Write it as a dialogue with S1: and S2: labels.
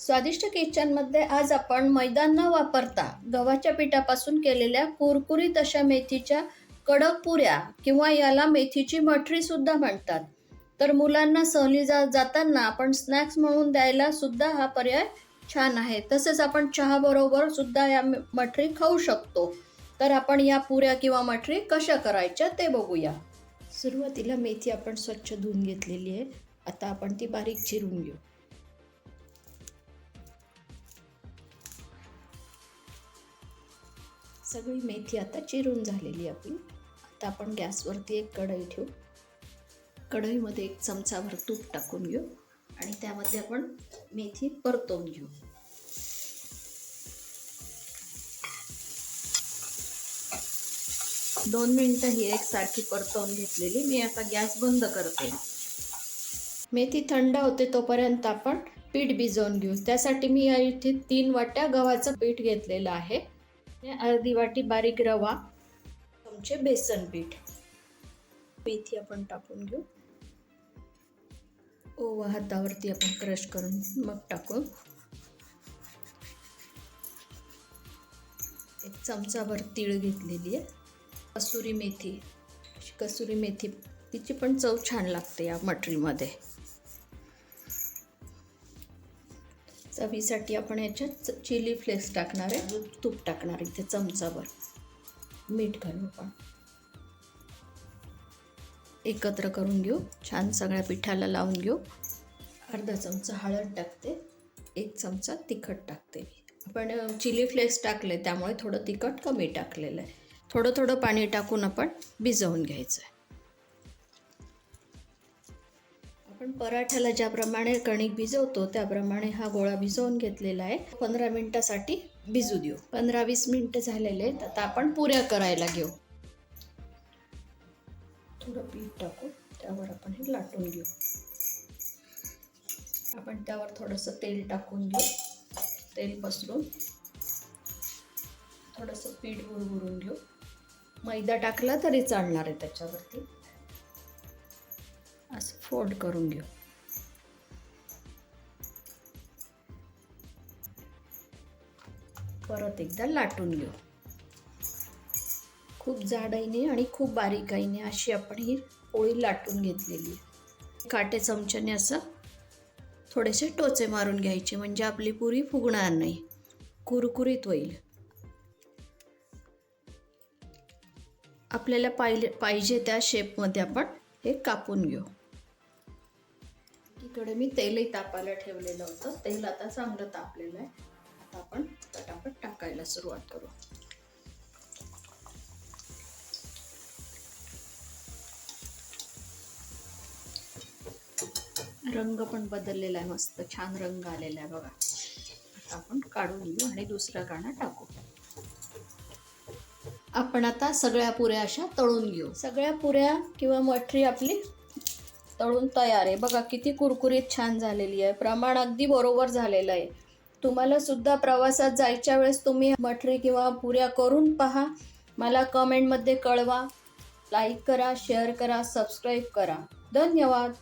S1: स्वादिष्ट किचनमध्ये आज आपण मैदा न वापरता गव्हाच्या पिठापासून केलेल्या कुरकुरीत अशा मेथीच्या कडक पुऱ्या किंवा याला मेथीची मठरी सुद्धा म्हणतात. तर मुलांना सहली जाताना आपण स्नॅक्स म्हणून द्यायला सुद्धा हा पर्याय छान आहे. तसेच आपण चहा बरोबर सुद्धा या मठरी खाऊ शकतो. तर आपण या पुऱ्या किंवा मठरी कशा करायच्या ते बघूया. सुरुवातीला मेथी आपण स्वच्छ धुवून घेतलेली आहे. आता आपण ती बारीक चिरून घेऊ. सगळी मेथी आता चिरून झालेली आपली. आता आपण गॅसवरती एक कढई ठेवू. कढईमध्ये 1 चमचाभर तूप टाकून घेऊ आणि त्यामध्ये आपण मेथी परतवून घेऊ. दोन मिनिटं ही एकसारखी परतवून घेतलेली. मी आता गॅस बंद करते. मेथी थंड होते तोपर्यंत आपण पीठ भिजवून घेऊ. त्यासाठी मी इथे 3 वाट्या गव्हाचं पीठ घेतलेलं आहे. अर्धी वाटी बारीक रवा, चमचे बेसन पीठ. मेथी आपण टाकून घेऊ. ओवा हातावरती आपण क्रश करून मग टाकू. 1 चमचाभर तीळ घेतलेली आहे. कसुरी मेथी तिची पण चव छान लागते या मटरीमध्ये. चवीसाठी आपण याच्यात चिली फ्लेक्स टाकणार आहे. तूप टाकणार आहे इथे चमचाभर. मीठ घालू आपण. एकत्र करून घेऊ. छान सगळ्या पिठाला लावून घेऊ. अर्धा चमचा हळद टाकते. 1 चमचा तिखट टाकते. आपण चिली फ्लेक्स टाकले त्यामुळे थोडं तिखट कमी टाकलेलं आहे. थोडं थोडं पाणी टाकून आपण भिजवून घ्यायचं आहे. आपण पराठ्याला ज्याप्रमाणे कणिक भिजवतो त्याप्रमाणे हा गोळा भिजवून घेतलेला आहे. 15 मिनिटासाठी भिजू देऊ. 15-20 मिनिटं झालेले आहेत. आता आपण पुऱ्या करायला घेऊ. थोडं पीठ टाकू. त्यावर आपण हे लाटून घेऊ. आपण त्यावर थोडंसं तेल टाकून घेऊ. तेल पसरून थोडंसं पीठ बुडबुडून घेऊ. मैदा टाकला तरी चालणार आहे त्याच्यावरती. असं फोल्ड करून घेऊ. परत एकदा लाटून घेऊ. खूप जाडही नाही आणि खूप बारीकही नाही अशी आपण ही पोळी लाटून घेतलेली आहे. काटे चमच्याने असं थोडेसे टोचे मारून घ्यायचे म्हणजे आपली पुरी फुगणार नाही, कुरकुरीत होईल. आपल्याला पाहिजे त्या शेपमध्ये आपण हे कापून घेऊ. इकडे मी तेलही तापायला ठेवलेलं होतं. तेल आता चांगलं तापलेलं आहे. आता आपण पटापट टाकायला सुरुवात करू. रंग पण बदललेला आहे. मस्त छान रंग आलेला आहे बघा. आता आपण काढून घेऊ आणि दुसरा काढा टाकू. आपण आता सगळ्या पुऱ्या अशा तळून घेऊ. सगळ्या पुऱ्या किंवा मठरी आपली तळून तयार आहे. बघा किती कुरकुरीत छान झालेली आहे. प्रमाण अगदी बरोबर झालेलं आहे. तुम्हाला सुद्धा प्रवासात जायच्या वेळेस तुम्ही मठरी किंवा पुऱ्या करून पहा. मला कमेंटमध्ये कळवा. लाईक करा, शेअर करा, सबस्क्राईब करा. धन्यवाद.